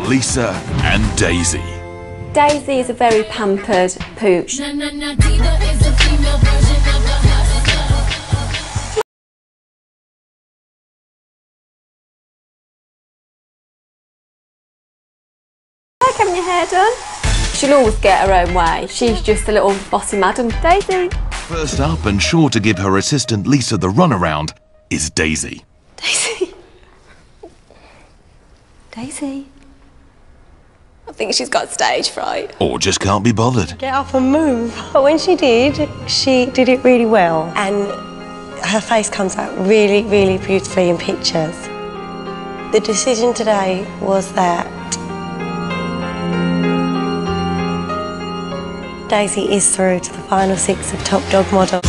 Lisa and Daisy. Daisy is a very pampered pooch. Like having your hair done. She'll always get her own way. She's just a little bossy madam. Daisy. First up and sure to give her assistant Lisa the runaround is Daisy. Daisy. Daisy. I think she's got stage fright. Or just can't be bothered. Get up and move. But when she did it really well. And her face comes out really, really beautifully in pictures. The decision today was that Daisy is through to the final 6 of Top Dog Model.